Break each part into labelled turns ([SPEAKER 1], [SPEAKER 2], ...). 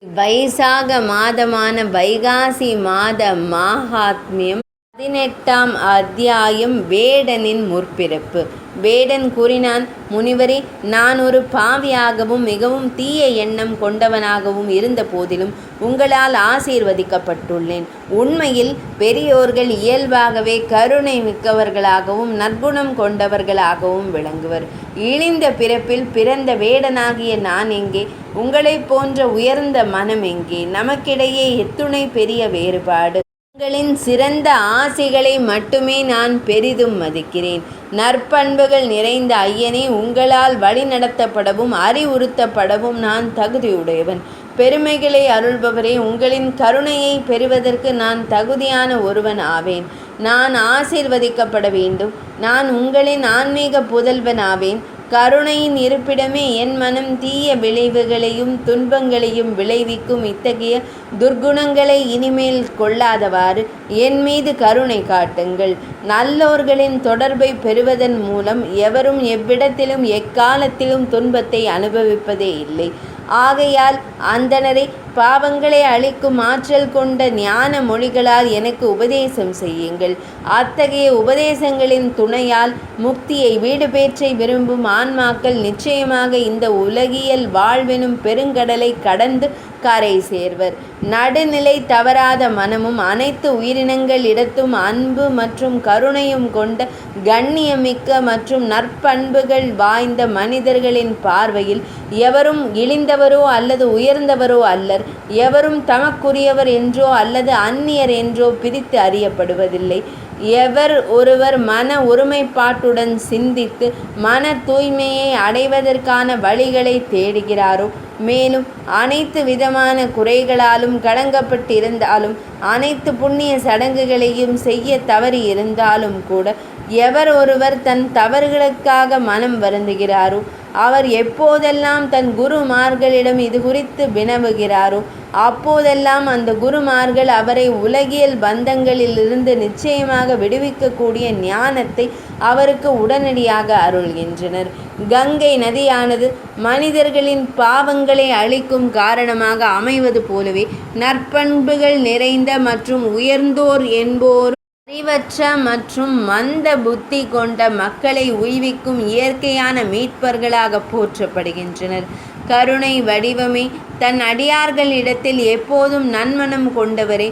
[SPEAKER 1] வைசாக மாதமான வைகாசி மாத மாஹாத்மியம் 18ஆம் அத்தியாயம். வேடனின் முற்பிறப்பு. வேடன் கூறினான், முனிவரே, நான் ஒரு பாவியாகவும் மிகவும் தீய எண்ணம் கொண்டவனாகவும் இருந்த போதிலும் உங்களால் ஆசீர்வதிக்கப்பட்டுள்ளேன். உண்மையில் பெரியோர்கள் இயல்பாகவே கருணை மிக்கவர்களாகவும் நற்குணம் கொண்டவர்களாகவும் விளங்குவர். இழிந்த பிறப்பில் பிறந்த வேடனாகிய நான் எங்கே? உங்களைப் போன்ற உயர்ந்த மனம் எங்கே? நமக்கிடையே எத்துணை பெரிய வேறுபாடு! உங்களின் சிறந்த ஆசைகளை மட்டுமே நான் பெரிதும் மதிக்கிறேன். நற்பண்புகள் நிறைந்த ஐயனே, உங்களால் வழிநடத்தப்படவும் அறிவுறுத்தப்படவும் நான் தகுதியுடையவன். பெருமைகளை அருள்பவரே, உங்களின் கருணையை பெறுவதற்கு நான் தகுதியான ஒருவன் ஆவேன். நான் ஆசீர்வதிக்கப்பட வேண்டும். நான் உங்களின் ஆன்மீக புதல்வன் ஆவேன். கருணையின் இருப்பிடமே என் மனம் தீய விளைவுகளையும் துன்பங்களையும் விளைவிக்கும் இத்தகைய துர்க்குணங்களை இனிமேல் கொள்ளாதவாறு என் மீது கருணை காட்டுங்கள். நல்லோர்களின் தொடர்பை பெறுவதன் மூலம் எவரும் எவ்விடத்திலும் எக்காலத்திலும் துன்பத்தை அனுபவிப்பதே இல்லை. ஆகையால் அந்தணரை பாவங்களை அழிக்கும் ஆற்றல் கொண்ட ஞான மொழிகளால் எனக்கு உபதேசம் செய்யுங்கள். அத்தகைய உபதேசங்களின் துணையால் முக்தியை வீடு பேற்றை விரும்பும் ஆன்மாக்கள் நிச்சயமாக இந்த உலகியல் வாழ்வெனும் பெருங்கடலை கடந்து கரை சேர்வர். நடுநிலை தவறாத மனமும் அனைத்து உயிரினங்களிடத்தும் அன்பு மற்றும் கருணையும் கொண்ட கண்ணியமிக்க மற்றும் நற்பண்புகள் வாய்ந்த மனிதர்களின் பார்வையில் எவரும் இழிந்தவரோ அல்லது உயர்ந்தவரோ அல்லர். எவரும் தமக்குரியவர் என்றோ அல்லது அந்நியர் என்றோ பிரித்து அறியப்படுவதில்லை. எவர் ஒருவர் மன ஒருமைப்பாட்டுடன் சிந்தித்து மன தூய்மையை அடைவதற்கான வழிகளை தேடுகிறாரோ, மேலும் அனைத்து விதமான குறைகளாலும் கலங்கப்பட்டிருந்தாலும் அனைத்து புண்ணிய சடங்குகளையும் செய்ய தவறி இருந்தாலும் கூட எவர் ஒருவர் தன் தவறுகளுக்காக மனம் வருந்துகிறாரோ, அவர் எப்போதெல்லாம் தன் குருமார்களிடம் இது குறித்து வினவுகிறாரோ அப்போதெல்லாம் அந்த குருமார்கள் அவரை உலகியல் பந்தங்களிலிருந்து நிச்சயமாக விடுவிக்கக்கூடிய ஞானத்தை அவருக்கு உடனடியாக அருள்கின்றனர். கங்கை நதியானது மனிதர்களின் பாவங்களை அழிக்கும் காரணமாக அமைவது போலவே நற்பண்புகள் நிறைந்த மற்றும் உயர்ந்தோர் என்போர் அறிவற்ற மற்றும் மந்த புத்தி கொண்ட மக்களை உய்விக்கும் இயற்கையான மீட்பர்களாக போற்றப்படுகின்றனர். கருணை வடிவமே, தன் அடியார்களிடத்தில் எப்போதும் நன்மனம் கொண்டவரே,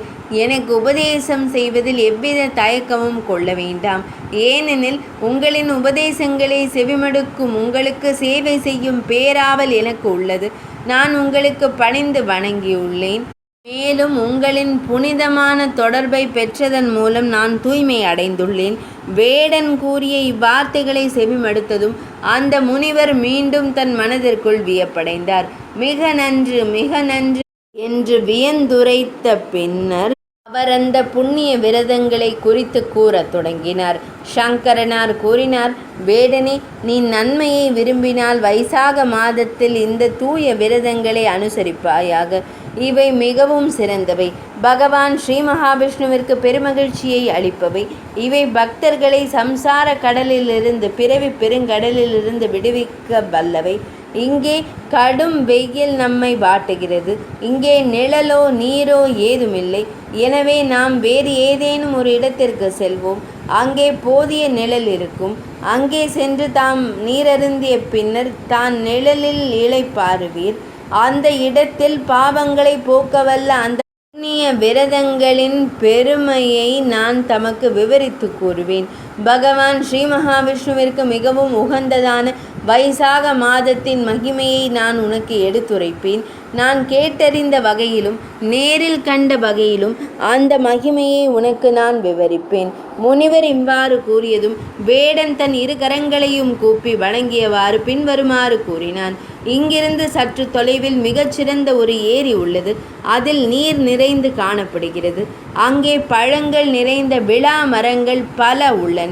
[SPEAKER 1] எனக்கு உபதேசம் செய்வதில் எவ்வித தயக்கமும் கொள்ள வேண்டாம். ஏனெனில் உங்களின் உபதேசங்களை செவிமடுக்கும் உங்களுக்கு சேவை செய்யும் பேராவல் எனக்கு உள்ளது. நான் உங்களுக்கு பணிந்து வணங்கியுள்ளேன். மேலும் உங்களின் புனிதமான தொடர்பை பெற்றதன் மூலம் நான் தூய்மை அடைந்துள்ளேன். வேடன் கூறிய இவ்வார்த்தைகளை செவிமடுத்ததும் அந்த முனிவர் மீண்டும் தன் மனதிற்குள் வியப்படைந்தார். மிக நன்று, மிக நன்று என்று வியந்துரைத்த பின்னர் அவர் அந்த புண்ணிய விரதங்களை குறித்து கூறத் தொடங்கினார். சங்கரனார் கூறினார், வேடனே, நீ நன்மையை விரும்பினால் வைசாக மாதத்தில் இந்த தூய விரதங்களை அனுசரிப்பாயாக. இவை மிகவும் சிறந்தவை. பகவான் ஸ்ரீ மகாவிஷ்ணுவிற்கு பெருமகிழ்ச்சியை அளிப்பவை. இவை பக்தர்களை சம்சார கடலிலிருந்து பிறவி பெருங்கடலிலிருந்து விடுவிக்க வல்லவை. இங்கே கடும் வெயில் நம்மை வாட்டுகிறது. இங்கே நிழலோ நீரோ ஏதுமில்லை. எனவே நாம் வேறு ஏதேனும் ஒரு இடத்திற்கு செல்வோம். அங்கே போதிய நிழல் இருக்கும். அங்கே சென்று தாம் நீரருந்திய பின்னர் தான் நிழலில் இளைப்பாறுவீர். அந்த இடத்தில் பாவங்களை போக்கவல்ல அந்த புண்ணிய விரதங்களின் பெருமையை நான் தமக்கு விவரித்து கூறுவேன். பகவான் ஸ்ரீ மகாவிஷ்ணுவிற்கு மிகவும் உகந்ததான வைசாக மாதத்தின் மகிமையை நான் உனக்கு எடுத்துரைப்பேன். நான் கேட்டறிந்த வகையிலும் நேரில் கண்ட வகையிலும் அந்த மகிமையை உனக்கு நான் விவரிப்பேன். முனிவர் இவ்வாறு கூறியதும் வேடன் தன் இரு கரங்களையும் கூப்பி வணங்கியவாறு பின்வருமாறு கூறினான். இங்கிருந்து சற்று தொலைவில் மிகச்சிறந்த ஒரு ஏரி உள்ளது. அதில் நீர் நிறைந்து காணப்படுகிறது. அங்கே பழங்கள் நிறைந்த விழா மரங்கள் பல உள்ளன.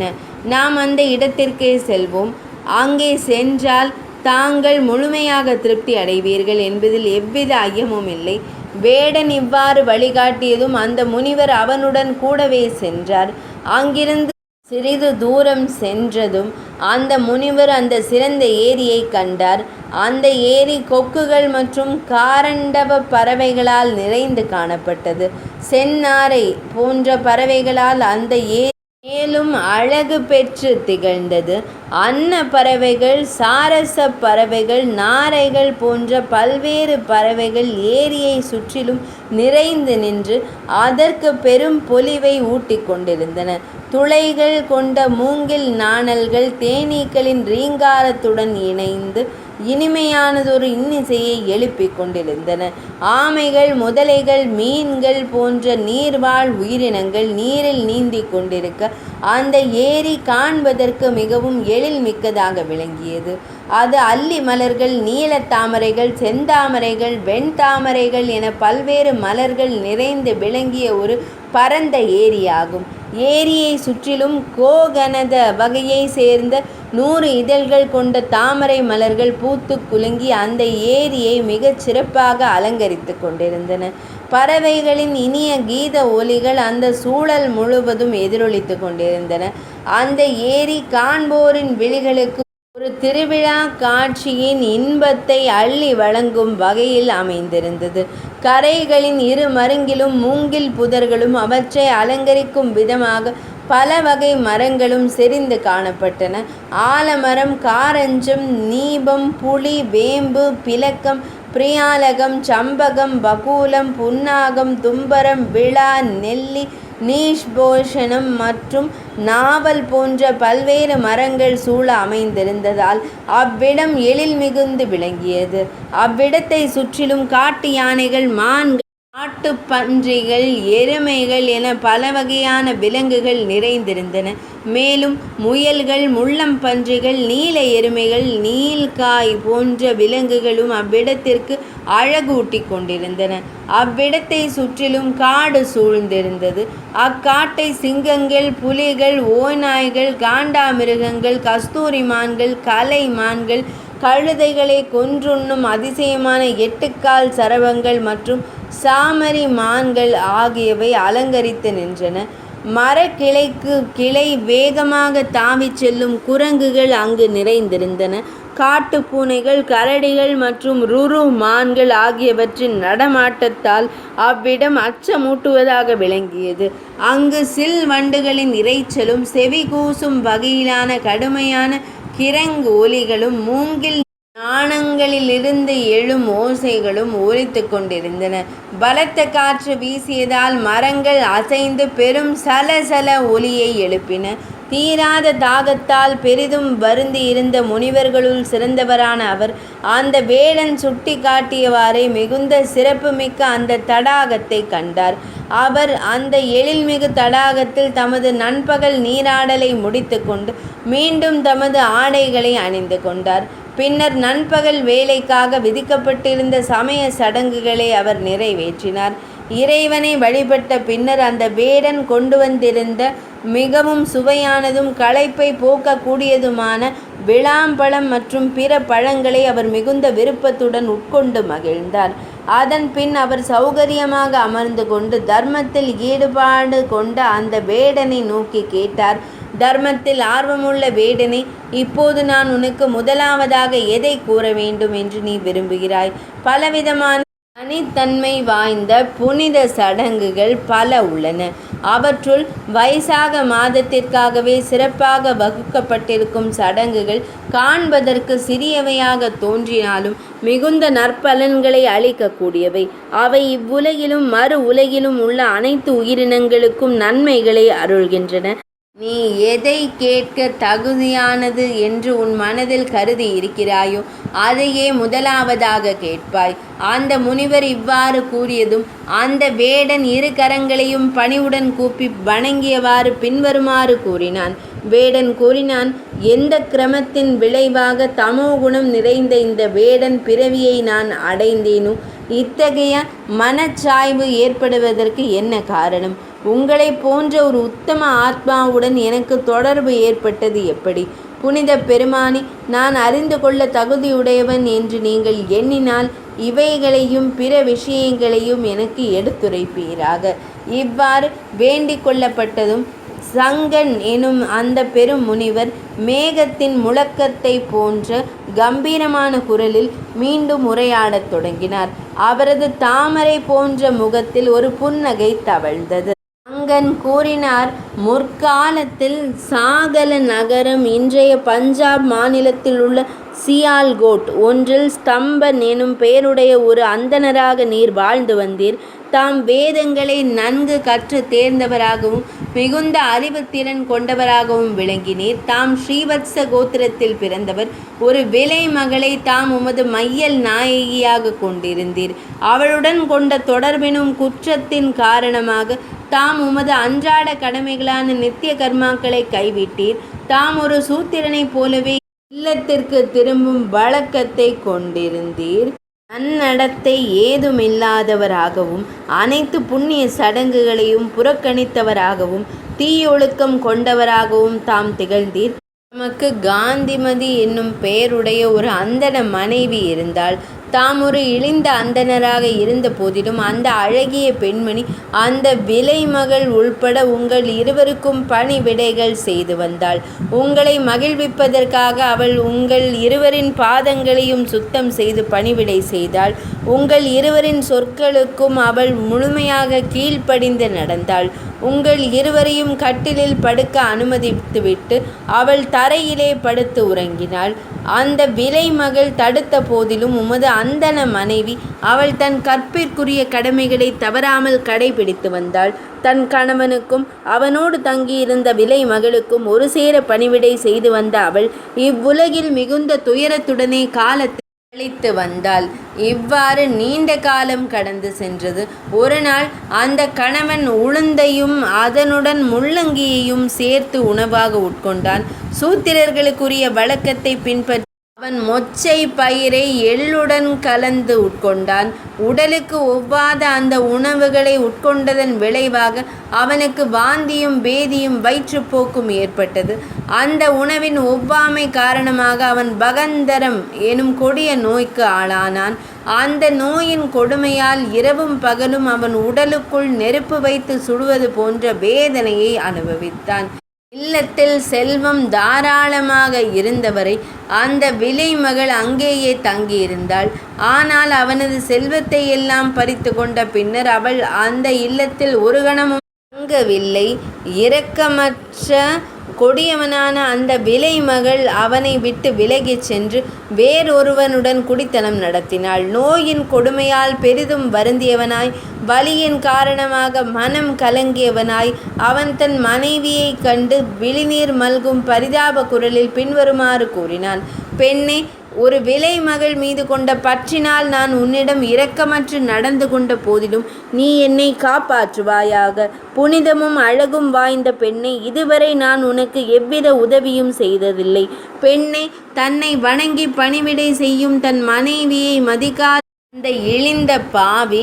[SPEAKER 1] நாம் அந்த இடத்திற்கே செல்வோம். அங்கே சென்றால் தாங்கள் முழுமையாக திருப்தி அடைவீர்கள் என்பதில் எவ்வித ஐயமும் இல்லை. வேடன் இவ்வாறு வழிகாட்டியதும் அந்த முனிவர் அவனுடன் கூடவே சென்றார். அங்கிருந்து சிறிது தூரம் சென்றதும் அந்த முனிவர் அந்த சிறந்த ஏரியை கண்டார். அந்த ஏரி கொக்குகள் மற்றும் காரண்டவ பறவைகளால் நிறைந்து காணப்பட்டது. செந்நாரை போன்ற பறவைகளால் அந்த ஏரி மேலும் அழகு பெற்று திகழ்ந்தது. அன்ன பறவைகள், சாரச பறவைகள், நாரைகள் போன்ற பல்வேறு பறவைகள் ஏரியை சுற்றிலும் நிறைந்து நின்று அதற்கு பெரும் பொலிவை ஊட்டிக் கொண்டிருந்தன. துளைகள் கொண்ட மூங்கில் நாணல்கள் தேனீக்களின் ரீங்காரத்துடன் இணைந்து இனிமையானதொரு இன்னிசையை எழுப்பிக் கொண்டிருந்தன. ஆமைகள், முதலைகள், மீன்கள் போன்ற நீர்வாழ் உயிரினங்கள் நீரில் நீந்தி கொண்டிருக்க அந்த ஏரி காண்பதற்கு மிகவும் எழில் மிக்கதாக விளங்கியது. அது அல்லி மலர்கள், நீலத்தாமரைகள், செந்தாமரைகள், வெண்தாமரைகள் என பல்வேறு மலர்கள் நிறைந்து விளங்கிய ஒரு பரந்த ஏரியாகும். ஏரியை சுற்றிலும் கோகனத வகையை சேர்ந்த 100 இதழ்கள் கொண்ட தாமரை மலர்கள் பூத்து குலுங்கி அந்த ஏரியை மிகச் சிறப்பாக அலங்கரித்து கொண்டிருந்தன. பறவைகளின் இனிய கீத ஒலிகள் அந்த சூழல் முழுவதும் எதிரொலித்து கொண்டிருந்தன. அந்த ஏரி காண்போரின் விழிகளுக்கு ஒரு திருவிழா காட்சியின் இன்பத்தை அள்ளி வழங்கும் வகையில் அமைந்திருந்தது. கரைகளின் இரு மருங்கிலும் மூங்கில் புதர்களும் அவற்றை அலங்கரிக்கும் விதமாக பல வகை மரங்களும் செறிந்து காணப்பட்டன. ஆலமரம், காரஞ்சம், நீபம், புளி, வேம்பு, பிலக்கம், பிரியாலகம், சம்பகம், பகூலம், புன்னாகம், தும்பரம், விழா, நெல்லி, நீஷ்போஷணம் மற்றும் நாவல் போன்ற பல்வேறு மரங்கள் சூழ அமைந்திருந்ததால் அவ்விடம் எழில் மிகுந்து விளங்கியது. அவ்விடத்தை சுற்றிலும் காட்டு யானைகள், மான்கள், காட்டுப்பன்றிகள், எருமைகள் என பல வகையான விலங்குகள் நிறைந்திருந்தன. மேலும் முயல்கள், முள்ளம்பன்றிகள், நீல எருமைகள், நீல்காய் போன்ற விலங்குகளும் அவ்விடத்திற்கு அழகூட்டி கொண்டிருந்தன. அவ்விடத்தை சுற்றிலும் காடு சூழ்ந்திருந்தது. அக்காட்டை சிங்கங்கள், புலிகள், ஓநாய்கள், காண்டாமிருகங்கள், கஸ்தூரி மான்கள், கலை மான்கள், கழுதைகளை கொன்றுண்ணும் அதிசயமான 8 கால் சரவங்கள் மற்றும் சாமரி மான்கள் ஆகியவை அலங்கரித்து நின்றன. மரக்கிளைக்கு கிளை வேகமாக தாவிச் செல்லும் குரங்குகள் அங்கு நிறைந்திருந்தன. காட்டுப்பூனைகள், கரடிகள் மற்றும் ருரு மான்கள் ஆகியவற்றின் நடமாட்டத்தால் அவ்விடம் அச்சமூட்டுவதாக விளங்கியது. அங்கு சில் வண்டுகளின் இரைச்சலும் செவி கூசும் வகையிலான கடுமையான கிரங்கு ஒலிகளும் மூங்கில் நாணங்களிலிருந்து எழும் ஓசைகளும் ஒலித்து கொண்டிருந்தன. பலத்த காற்று வீசியதால் மரங்கள் அசைந்து பெரும் சலசல ஒலியை எழுப்பின. தீராத தாகத்தால் பெரிதும் வருந்தி இருந்த முனிவர்களுள் சிறந்தவரான அவர் அந்த வேடன் சுட்டி காட்டியவாறே மிகுந்த சிறப்புமிக்க அந்த தடாகத்தை கண்டார். அவர் அந்த எழில்மிகு தடாகத்தில் தமது நண்பகல் நீராடலை முடித்து கொண்டு மீண்டும் தமது ஆடைகளை அணிந்து கொண்டார். பின்னர் நண்பகல் வேலைக்காக விதிக்கப்பட்டிருந்த சமய சடங்குகளை அவர் நிறைவேற்றினார். இறைவனை வழிபட்ட பின்னர் அந்த வேடன் கொண்டு வந்திருந்த மிகவும் சுவையானதும் களைப்பை போக்கக்கூடியதுமான விளாம்பழம் மற்றும் பிற பழங்களை அவர் மிகுந்த விருப்பத்துடன் உட்கொண்டு மகிழ்ந்தார். அதன் பின் அவர் சௌகரியமாக அமர்ந்து கொண்டு தர்மத்தில் ஈடுபாடு கொண்ட அந்த வேடனை நோக்கி கேட்டார். தர்மத்தில் ஆர்வமுள்ள வேடனே, இப்போது நான் உனக்கு முதலாவதாக எதை கூற வேண்டும் என்று நீ விரும்புகிறாய்? பலவிதமான தனித்தன்மை வாய்ந்த புனித சடங்குகள் பல உள்ளன. அவற்றுள் வைசாக மாதத்திற்காகவே சிறப்பாக வகுக்கப்பட்டிருக்கும் சடங்குகள் காண்பதற்கு சிறியவையாக தோன்றினாலும் மிகுந்த நற்பலன்களை அளிக்கக்கூடியவை. அவை இவ்வுலகிலும் மறு உலகிலும் உள்ள அனைத்து உயிரினங்களுக்கும் நன்மைகளை அருள்கின்றன. நீ எதை கேட்க தகுதியானது என்று உன் மனதில் கருதி இருக்கிறாயோ அதையே முதலாவதாக கேட்பாய். அந்த முனிவர் இவ்வாறு கூறியதும் அந்த வேடன் 2 கரங்களையும் பணிவுடன் கூப்பி வணங்கியவாறு பின்வருமாறு கூறினான். வேடன் கூறினான், எந்த கிரமத்தின் விளைவாக தமோகுணம் நிறைந்த இந்த வேடன் பிறவியை நான் அடைந்தேனோ இத்தகைய மனச்சாய்வு ஏற்படுவதற்கு என்ன காரணம்? உங்களை போன்ற ஒரு உத்தம ஆத்மாவுடன் எனக்கு தொடர்பு ஏற்பட்டது எப்படி? புனித பெருமானே, நான் அறிந்து கொள்ள தகுதியுடையவன் என்று நீங்கள் எண்ணினால் இவைகளையும் பிற விஷயங்களையும் எனக்கு எடுத்துரைப்பீராக. இவ்வாறு வேண்டிக் கொள்ளப்பட்டதும் சங்கன் எனும் அந்த பெரும் முனிவர் மேகத்தின் முழக்கத்தை போன்ற கம்பீரமான குரலில் மீண்டும் உரையாடத் தொடங்கினார். அவரது தாமரை போன்ற முகத்தில் ஒரு புன்னகை தவழ்ந்தது. சங்கன் கூறினார், முற்காலத்தில் சாகல நகரம் இன்றைய பஞ்சாப் மாநிலத்தில் உள்ள சியால்கோட் ஒன்றில் ஸ்தம்பன் எனும் பெயருடைய ஒரு அந்தணராக நீர் வாழ்ந்து வந்தீர். தாம் வேதங்களை நன்கு கற்று தேர்ந்தவராகவும் மிகுந்த அறிவுத்திறன் கொண்டவராகவும் விளங்கினீர். தாம் ஸ்ரீவத்ச கோத்திரத்தில் பிறந்தவர். ஒரு விலை மகளை தாம் உமது மையல் நாயகியாக கொண்டிருந்தீர். அவளுடன் கொண்ட தொடர்பினும் குற்றத்தின் காரணமாக தாம் உமது அன்றாட கடமைகளான நித்திய கர்மாக்களை கைவிட்டீர். தாம் ஒரு சூத்திரனைப் போலவே இல்லத்திற்கு திரும்பும் வழக்கத்தை கொண்டிருந்தீர். நன்னடத்தை ஏதுமில்லாதவராகவும் அனைத்து புண்ணிய சடங்குகளையும் புறக்கணித்தவராகவும் தீயொழுக்கம் கொண்டவராகவும் தாம் திகழ்ந்தீர். நமக்கு காந்திமதி என்னும் பெயருடைய ஒரு அந்தண மனைவி இருந்தாள். தாம் ஒரு இழிந்த அந்தணராக இருந்த போதிலும் அந்த அழகிய பெண்மணி அந்த விலைமகள் உள்பட உங்கள் இருவருக்கும் பணிவிடைகள் செய்து வந்தாள். உங்களை மகிழ்விப்பதற்காக அவள் உங்கள் இருவரின் பாதங்களையும் சுத்தம் செய்து பணிவிடை செய்தாள். உங்கள் இருவரின் சொற்களுக்கும் அவள் முழுமையாக கீழ்ப்படிந்து நடந்தாள். உங்கள் இருவரையும் கட்டிலில் படுக்க அனுமதித்துவிட்டு அவள் தரையிலே படுத்து உறங்கினாள். அந்த விலை மகள் தடுத்த போதிலும் உமது அந்தண மனைவி அவள் தன் கற்பிற்குரிய கடமைகளை தவறாமல் கடைபிடித்து வந்தாள். தன் கணவனுக்கும் அவனோடு தங்கியிருந்த விலை மகளுக்கும் ஒரு சேர பணிவிடை செய்து வந்த அவள் இவ்வுலகில் மிகுந்த துயரத்துடனே காலத்தை கழித்து வந்தாள். இவ்வாறு நீண்ட காலம் கடந்து சென்றது. ஒரு நாள் அந்த கணவன் உளுந்தையும் அதனுடன் முள்ளங்கியையும் சேர்த்து உணவாக உட்கொண்டான். சூத்திரர்களுக்குரிய வழக்கத்தை பின்பற்றி அவன் மொச்சை பயிரை எள்ளுடன் கலந்து உட்கொண்டான். உடலுக்கு ஒவ்வாத அந்த உணவுகளை உட்கொண்டதன் விளைவாக அவனுக்கு வாந்தியும் பேதியும் வயிற்றுப்போக்கும் ஏற்பட்டது. அந்த உணவின் ஒவ்வாமை காரணமாக அவன் பகந்தரம் எனும் கொடிய நோய்க்கு ஆளானான். அந்த நோயின் கொடுமையால் இரவும் பகலும் அவன் உடலுக்குள் நெருப்பு வைத்து சுடுவது போன்ற வேதனையை அனுபவித்தான். இல்லத்தில் செல்வம் தாராளமாக இருந்தவரை அந்த விலை மகள் அங்கேயே தங்கியிருந்தாள். ஆனால் அவனது செல்வத்தை எல்லாம் பறித்து கொண்ட பின்னர் அவள் அந்த இல்லத்தில் ஒரு கணமும் தங்கவில்லை. இரக்கமற்ற கொடியவனான அந்த விலை மகள் அவனை விட்டு விலகிச் சென்று வேறொருவனுடன் குடித்தனம் நடத்தினாள். நோயின் கொடுமையால் பெரிதும் வருந்தியவனாய், வலியின் காரணமாக மனம் கலங்கியவனாய் அவன் தன் மனைவியை கண்டு விழிநீர் மல்கும் பரிதாப குரலில் பின்வருமாறு கூறினான். பெண்ணே, ஒரு விலை மகள் மீது கொண்ட பற்றினால் நான் உன்னிடம் இரக்கமற்று நடந்து கொண்ட போதிலும் நீ என்னை காப்பாற்றுவாயாக. புனிதமும் அழகும் வாய்ந்த பெண்ணை, இதுவரை நான் உனக்கு எவ்வித உதவியும் செய்ததில்லை. பெண்ணை, தன்னை வணங்கி பணிவிடை செய்யும் தன் மனைவியை மதிக்காத அந்த இழிந்த பாவி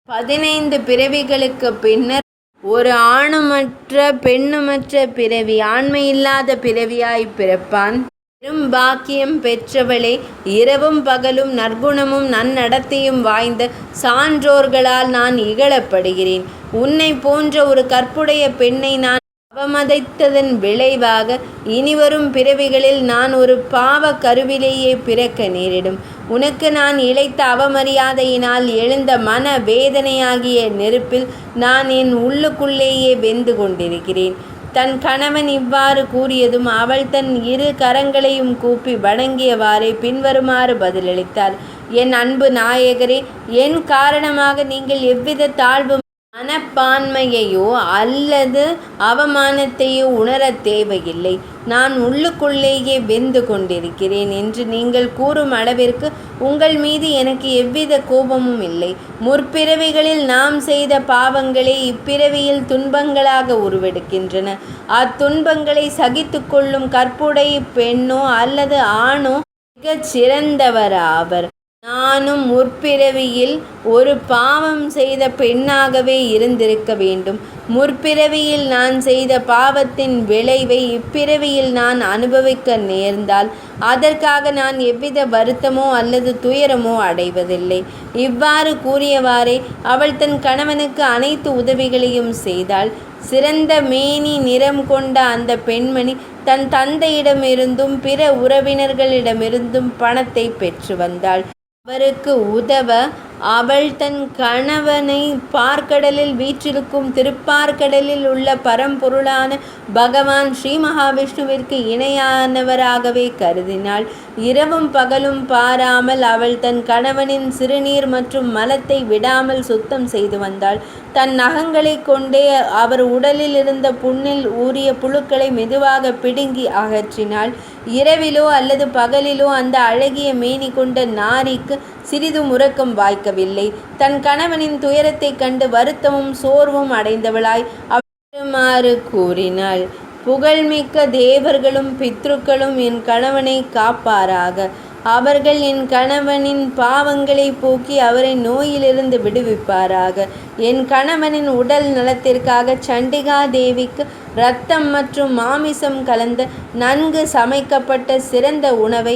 [SPEAKER 1] 15 பிறவிகளுக்கு பின்னர் ஒரு ஆணுமற்ற பெண்ணுமற்ற பிறவி, ஆண்மையில்லாத பிறவியாய் பிறப்பான். பெரும் பாக்கியம் பெற்றவளே, இரவும் பகலும் நற்குணமும் நன்னடத்தையும் வாய்ந்த சான்றோர்களால் நான் இகழப்படுகிறேன். உன்னை போன்ற ஒரு கற்புடைய பெண்ணை நான் அவமதித்ததன் விளைவாக இனிவரும் பிறவிகளில் நான் ஒரு பாவ கருவிலேயே பிறக்க நேரிடும். உனக்கு நான் இழைத்த அவமரியாதையினால் எழுந்த மன வேதனையாகிய நெருப்பில் நான் என் உள்ளுக்குள்ளேயே வெந்து கொண்டிருக்கிறேன். தன் கணவன் இவ்வாறு கூறியதும் அவள் தன் இரு கரங்களையும் கூப்பி வணங்கியவாறே பின்வருமாறு பதிலளித்தாள். என் அன்பு நாயகரே, என் காரணமாக நீங்கள் எவ்வித தாழ்வு மனப்பான்மையையோ அல்லது அவமானத்தையோ உணரத் தேவையில்லை. நான் உள்ளுக்குள்ளேயே வெந்து கொண்டிருக்கிறேன் என்று நீங்கள் கூறும் அளவிற்கு உங்கள் மீது எனக்கு எவ்வித கோபமும் இல்லை. முற்பிறவிகளில் நாம் செய்த பாவங்களே இப்பிறவியில் துன்பங்களாக உருவெடுக்கின்றன. அத்துன்பங்களை சகித்து கொள்ளும் கற்புடைய பெண்ணோ அல்லது ஆணோ மிகச் சிறந்தவராவர். நானும் முற்பிறவியில் ஒரு பாவம் செய்த பெண்ணாகவே இருந்திருக்க வேண்டும். முற்பிறவியில் நான் செய்த பாவத்தின் விளைவை இப்பிறவியில் நான் அனுபவிக்க நேர்ந்தால் அதற்காக நான் எவ்வித வருத்தமோ அல்லது துயரமோ அடைவதில்லை. இவ்வாறு கூறியவாறே அவள் தன் கணவனுக்கு அனைத்து உதவிகளையும் செய்தாள். சிறந்த மேனி நிறம் கொண்ட அந்த பெண்மணி தன் தந்தையிடமிருந்தும் பிற உறவினர்களிடமிருந்தும் பணத்தை பெற்று வந்தாள். அவருக்கு உதவ அவள் தன் கணவனை பார்க்கடலில் வீற்றிருக்கும் திருப்பார்கடலில் உள்ள பரம்பொருளான பகவான் ஸ்ரீ மகாவிஷ்ணுவிற்கு இணையானவராகவே கருதினாள். இரவும் பகலும் பாராமல் அவள் தன் கணவனின் சிறுநீர் மற்றும் மலத்தை விடாமல் சுத்தம் செய்து வந்தாள். தன் நகங்களை கொண்டே அவர் உடலில் இருந்த புண்ணில் ஊறிய புழுக்களை மெதுவாக பிடுங்கி அகற்றினாள். இரவிலோ அல்லது பகலிலோ அந்த அழகிய மேனி கொண்ட நாரிக்கு சிறிதும் உறக்கம் வாய்க்கவில்லை. தன் கணவனின் துயரத்தைக் கண்டு வருத்தமும் சோர்வும் அடைந்தவளாய் அவருமாறு கூறினாள். புகழ்மிக்க தேவர்களும் பித்ருக்களும் என் கணவனை காப்பாராக. அவர்கள் என் கணவனின் பாவங்களை போக்கி அவரை நோயிலிருந்து விடுவிப்பாராக. என் கணவனின் உடல் நலத்திற்காக சண்டிகா தேவிக்கு இரத்தம் மற்றும் மாமிசம் கலந்த நன்கு சமைக்கப்பட்ட சிறந்த உணவை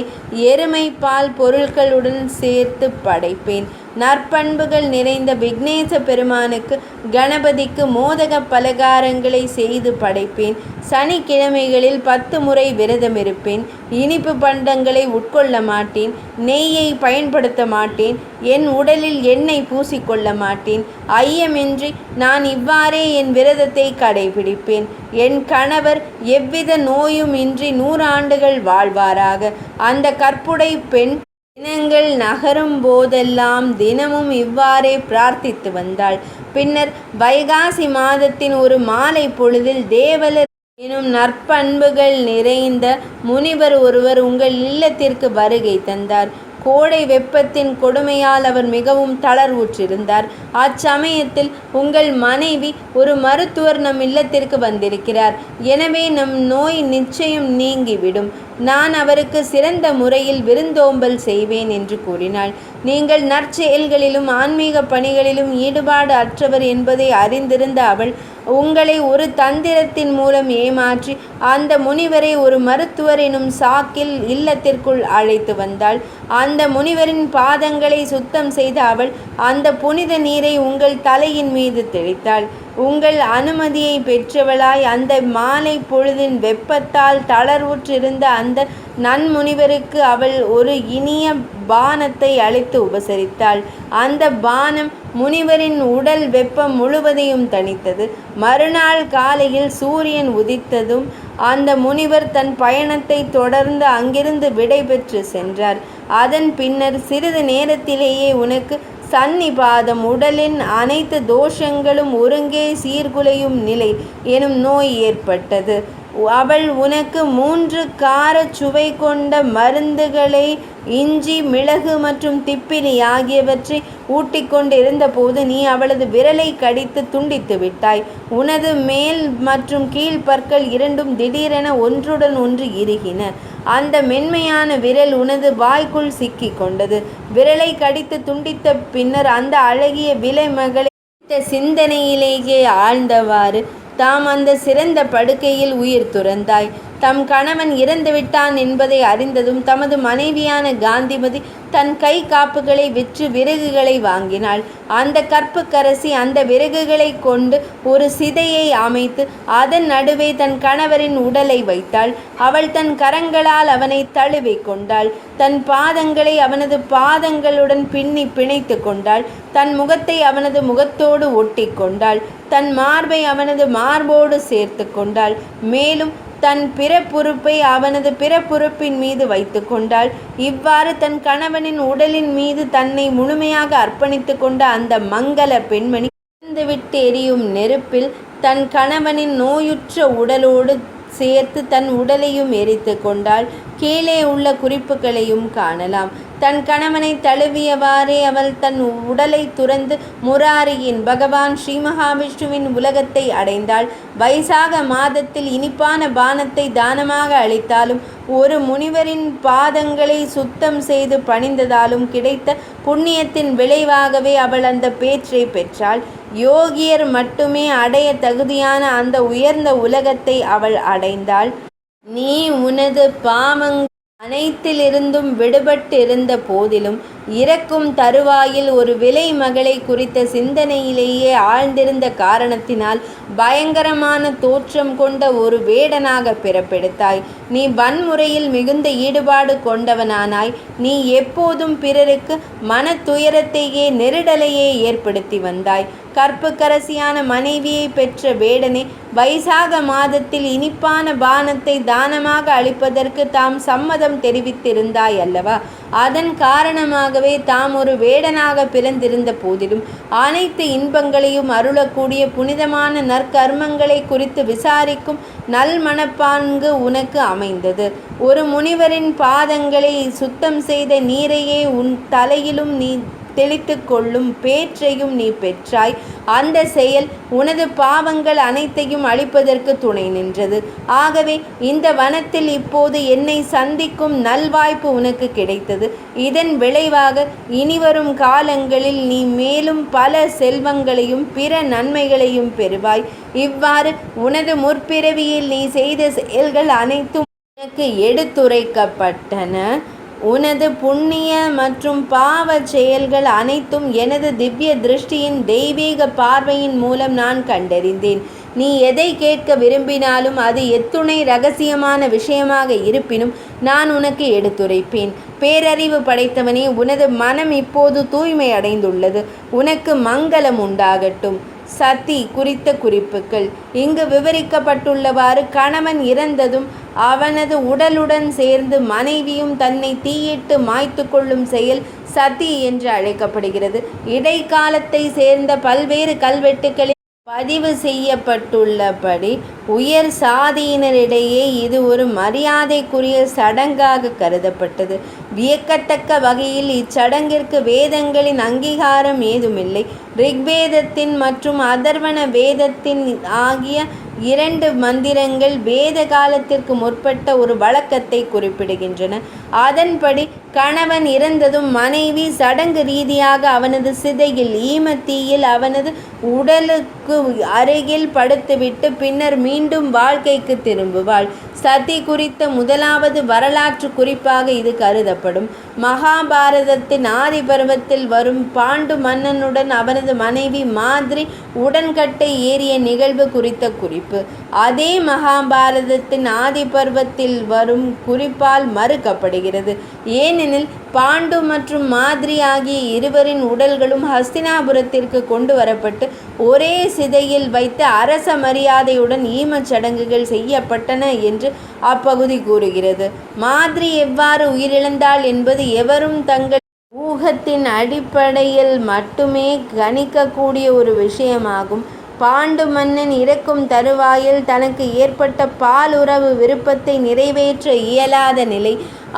[SPEAKER 1] எருமை பால் பொருட்களுடன் சேர்த்து படைப்பேன். நற்பண்புகள் நிறைந்த விக்னேச பெருமானுக்கு கணபதிக்கு மோதக பலகாரங்களை செய்து படைப்பேன். சனிக்கிழமைகளில் 10 முறை விரதம் இருப்பேன். இனிப்பு பண்டங்களை உட்கொள்ள மாட்டேன். நெய்யை பயன்படுத்த மாட்டேன். என் உடலில் எண்ணெய் பூசிக்கொள்ள மாட்டேன். ஐயமின்றி நான் இவ்வாறே என் விரதத்தை கடைபிடிப்பேன். என் கணவர் எவ்வித நோயும் இன்றி 100 ஆண்டுகள் வாழ்வாராக. அந்த கற்புடை பெண் தினங்கள் நகரும் போதெல்லாம் தினமும் இவ்வாறே பிரார்த்தித்து வந்தாள். பின்னர் வைகாசி மாதத்தின் ஒரு மாலை பொழுதில் தேவலர் எனும் நற்பண்புகள் நிறைந்த முனிவர் ஒருவர் உங்கள் இல்லத்திற்கு வருகை தந்தார். கோடை வெப்பத்தின் கொடுமையால் அவர் மிகவும் தளர்வுற்றிருந்தார். அச்சமயத்தில் உங்கள் மனைவி ஒரு மருத்துவர் நம் இல்லத்திற்கு வந்திருக்கிறார். எனவே நம் நோய் நிச்சயம் நீங்கிவிடும். நான் அவருக்கு சிறந்த முறையில் விருந்தோம்பல் செய்வேன் என்று கூறினாள். நீங்கள் நற்செயல்களிலும் ஆன்மீக பணிகளிலும் ஈடுபாடு அற்றவர் என்பதை அறிந்திருந்த அவள் உங்களை ஒரு தந்திரத்தின் மூலம் ஏமாற்றி அந்த முனிவரை ஒரு மருத்துவர் எனும் சாக்கில் இல்லத்திற்குள் அழைத்து வந்தாள். அந்த முனிவரின் பாதங்களை சுத்தம் செய்த அவள் அந்த புனித நீரை உங்கள் தலையின் மீது தெளித்தாள். உங்கள் அனுமதியை பெற்றவளாய் அந்த மாலை பொழுதின் வெப்பத்தால் தளர்வுற்றிருந்த அந்த நன்முனிவருக்கு அவள் ஒரு இனிய பானத்தை அளித்து உபசரித்தாள். அந்த பானம் முனிவரின் உடல் வெப்பம் முழுவதையும் தணித்தது. மறுநாள் காலையில் சூரியன் உதித்ததும் அந்த முனிவர் தன் பயணத்தை தொடர்ந்து அங்கிருந்து விடைபெற்று சென்றார். அதன் பின்னர் சிறிது நேரத்திலேயே உனக்கு சன்னிபாதம், உடலின் அனைத்து தோஷங்களும் ஒருங்கே சீர்குலையும் நிலை எனும் நோய் ஏற்பட்டது. அவள் உனக்கு 3 காரச் சுவை கொண்ட மருந்துகளை இஞ்சி, மிளகு மற்றும் திப்பிலி ஆகியவற்றை ஊட்டிக்கொண்டிருந்த போது நீ அவளது விரலை கடித்து துண்டித்து விட்டாய். உனது மேல் மற்றும் கீழ் பற்கள் இரண்டும் திடீரென ஒன்றுடன் ஒன்று இறுகின. அந்த மென்மையான விரல் உனது வாய்க்குள் சிக்கி கொண்டது. விரலை கடித்து துண்டித்த பின்னர் அந்த அழகிய விலைமகளை சிந்தனையிலேயே ஆழ்ந்தவாறு தாம் அந்த சிறந்த படுக்கையில் உயிர் துறந்தாய். தம் கணவன் இறந்துவிட்டான் என்பதை அறிந்ததும் தமது மனைவியான காந்திமதி தன் கை காப்புகளை விற்று விறகுகளை வாங்கினாள். அந்த கற்புக்கரசி அந்த விறகுகளை கொண்டு ஒரு சிதையை அமைத்து அதன் நடுவே தன் கணவரின் உடலை வைத்தாள். அவள் தன் கரங்களால் அவனை தழுவி கொண்டாள். தன் பாதங்களை அவனது பாதங்களுடன் பின்னி பிணைத்து கொண்டாள். தன் முகத்தை அவனது முகத்தோடு ஒட்டி கொண்டாள். தன் மார்பை அவனது மார்போடு சேர்த்து கொண்டாள். மேலும் தன் பிறப்புறுப்பை அவனது பிறப்புறுப்பின் மீது வைத்து கொண்டாள். இவ்வாறு தன் கணவனின் உடலின் மீது தன்னை முழுமையாக அர்ப்பணித்து கொண்ட அந்த மங்கள பெண்மணி விட்டு எரியும் நெருப்பில் தன் கணவனின் நோயுற்ற உடலோடு சேர்த்து தன் உடலையும் எரித்து கொண்டாள். கீழே உள்ள குறிப்புகளையும் காணலாம். தன் கணவனை தழுவியவாறே அவள் தன் உடலை துறந்து முராரியின் பகவான் ஸ்ரீ மகாவிஷ்ணுவின் உலகத்தை அடைந்தாள். வைசாக மாதத்தில் இனிப்பான பானத்தை தானமாக அளித்தாலும் ஒரு முனிவரின் பாதங்களை சுத்தம் செய்து பணிந்ததாலும் கிடைத்த புண்ணியத்தின் விளைவாகவே அவள் அந்த பேற்றை பெற்றாள். யோகியர் மட்டுமே அடைய தகுதியான அந்த உயர்ந்த உலகத்தை அவள் அடைந்தாள். நீ உனது பாவங்கள் அனைத்திலிருந்தும் விடுபட்டிருந்த போதிலும் இறக்கும் தருவாயில் ஒரு விலை மகளை குறித்த சிந்தனையிலேயே ஆழ்ந்திருந்த காரணத்தினால் பயங்கரமான தோற்றம் கொண்ட ஒரு வேடனாக பிறப்பெடுத்தாய். நீ வன்முறையில் மிகுந்த ஈடுபாடு கொண்டவனானாய். நீ எப்போதும் பிறருக்கு மன துயரத்தையே நெருடலையே ஏற்படுத்தி வந்தாய். கற்புக்கரசியான மனைவியை பெற்ற வேடனே, வைசாக மாதத்தில் இனிப்பான பானத்தை தானமாக அளிப்பதற்கு தாம் சம்மதம் தெரிவித்திருந்தாய் அல்லவா? அதன் காரணமாகவே தாம் ஒரு வேடனாக பிறந்திருந்த போதிலும் அனைத்து இன்பங்களையும் அருளக்கூடிய புனிதமான நற்கர்மங்களை குறித்து விசாரிக்கும் நல் மனப்பான்கு உனக்கு அமைந்தது. ஒரு முனிவரின் பாதங்களை சுத்தம் செய்த நீரையே உன் தலையிலும் நீ தெளித்து கொள்ளும் பேற்றையும் நீ பெற்றாய். அந்த செயல் உனது பாவங்கள் அனைத்தையும் அழிப்பதற்கு துணை நின்றது. ஆகவே இந்த வனத்தில் இப்போது என்னை சந்திக்கும் நல்வாய்ப்பு உனக்கு கிடைத்தது. இதன் விளைவாக இனிவரும் காலங்களில் நீ மேலும் பல செல்வங்களையும் பிற நன்மைகளையும் பெறுவாய். இவ்வாறு உனது முற்பிறவியில் நீ செய்த செயல்கள் அனைத்தும் உனக்கு எடுத்துரைக்கப்பட்டன. உனது புண்ணிய மற்றும் பாவ செயல்கள் அனைத்தும் எனது திவ்ய திருஷ்டியின் தெய்வீக பார்வையின் மூலம் நான் கண்டறிந்தேன். நீ எதை கேட்க விரும்பினாலும் அது எத்துணை இரகசியமான விஷயமாக இருப்பினும் நான் உனக்கு எடுத்துரைப்பேன். பேரறிவு படைத்தவனே, உனது மனம் இப்போது தூய்மை அடைந்துள்ளது. உனக்கு மங்களம் உண்டாகட்டும். சதி குறித்த குறிப்புகள் இங்கு விவரிக்கப்பட்டுள்ளவாறு கணவன் இறந்ததும் அவனது உடலுடன் சேர்ந்து மனைவியும் தன்னை தீயிட்டு மாய்த்து கொள்ளும் செயல் சதி என்று அழைக்கப்படுகிறது. இடைக்காலத்தை சேர்ந்த பல்வேறு கல்வெட்டுகளில் பதிவு செய்யப்பட்டுள்ளபடி உயர் சாதியினரிடையே இது ஒரு மரியாதைக்குரிய சடங்காக கருதப்பட்டது. வியக்கத்தக்க வகையில் இச்சடங்கிற்கு வேதங்களின் அங்கீகாரம் ஏதுமில்லை. ரிக்வேதத்தின் மற்றும் அதர்வண வேதத்தின் ஆகிய 2 மந்திரங்கள் வேத காலத்திற்கு முற்பட்ட ஒரு வழக்கத்தை குறிப்பிடுகின்றன. அதன்படி கணவன் இறந்ததும் மனைவி சடங்கு ரீதியாக அவனது சிதையில் ஈமத்தீயில் அவனது உடலுக்கு அருகில் படுத்துவிட்டு பின்னர் மீண்டும் வாழ்க்கைக்கு திரும்புவாள். சதி குறித்த முதலாவது வரலாற்று குறிப்பாக இது கருதப்படும். மகாபாரதத்தின் ஆதி பருவத்தில் வரும் பாண்டு மன்னனுடன் அவனது மனைவி மாதிரி உடன்கட்டை ஏறிய நிகழ்வு குறித்த குறிப்பு அதே மகாபாரதத்தின் ஆதி பருவத்தில் வரும் குறிப்பால் மறுக்கப்படுகிறது. ஏனெனில் பாண்டு மற்றும் மாதிரி ஆகிய இருவரின் உடல்களும் ஹஸ்தினாபுரத்திற்கு கொண்டு வரப்பட்டு ஒரே சிதையில் வைத்து அரச மரியாதையுடன் ஈமச் சடங்குகள் செய்யப்பட்டன என்று அப்பகுதி கூறுகிறது. மாதிரி எவ்வாறு உயிரிழந்தாள் என்பது எவரும் தங்கள் ஊகத்தின் அடிப்படையில் மட்டுமே கணிக்கக்கூடிய ஒரு விஷயமாகும். பாண்டு மன்னன் இறக்கும் தருவாயில் தனக்கு ஏற்பட்ட பாலுறவு விருப்பத்தை நிறைவேற்ற இயலாத நிலை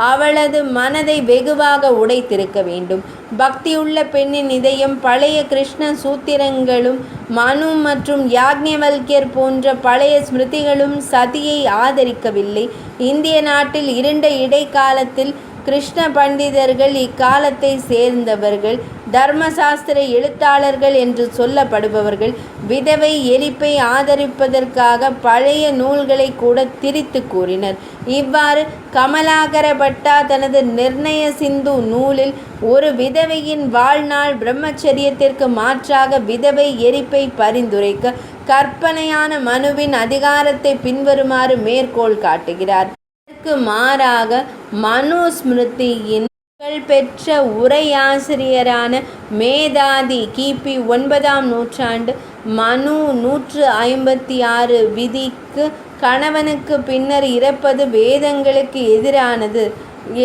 [SPEAKER 1] அவளது மனதை வெகுவாக உடைத்திருக்க வேண்டும். பக்தியுள்ள பெண்ணின் இதயம் பழைய கிருஷ்ண சூத்திரங்களும் மனு மற்றும் யாக்ஞவல்யர் போன்ற பழைய ஸ்மிருதிகளும் சதியை ஆதரிக்கவில்லை. இந்திய நாட்டில் இருண்ட இடைக்காலத்தில் கிருஷ்ண பண்டிதர்கள் இக்காலத்தை சேர்ந்தவர்கள். தர்மசாஸ்திர எழுத்தாளர்கள் என்று சொல்லப்படுபவர்கள் விதவை எரிப்பை ஆதரிப்பதற்காக பழைய நூல்களை கூட திரித்து கூறினர். இவ்வாறு கமலாகர பட்டா தனது நிர்ணய சிந்து நூலில் ஒரு விதவையின் வாழ்நாள் பிரம்மச்சரியத்திற்கு மாற்றாக விதவை எரிப்பை பரிந்துரைக்க கற்பனையான மனுவின் அதிகாரத்தை பின்வருமாறு மேற்கோள் காட்டுகிறார். இதற்கு மாறாக மனுஸ்மிருதியின் புகழ்பெற்ற உரையாசிரியரான மேதாதி கிபி 9ஆம் நூற்றாண்டு மனு 156 விதிக்கு கணவனுக்கு பின்னர் இறப்பது வேதங்களுக்கு எதிரானது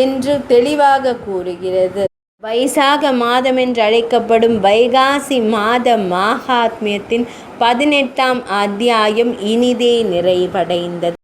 [SPEAKER 1] என்று தெளிவாக கூறுகிறது. வைசாக மாதம் என்று அழைக்கப்படும் வைகாசி மாத மாகாத்மியத்தின் 18ஆம் அத்தியாயம் இனிதே நிறைவடைந்தது.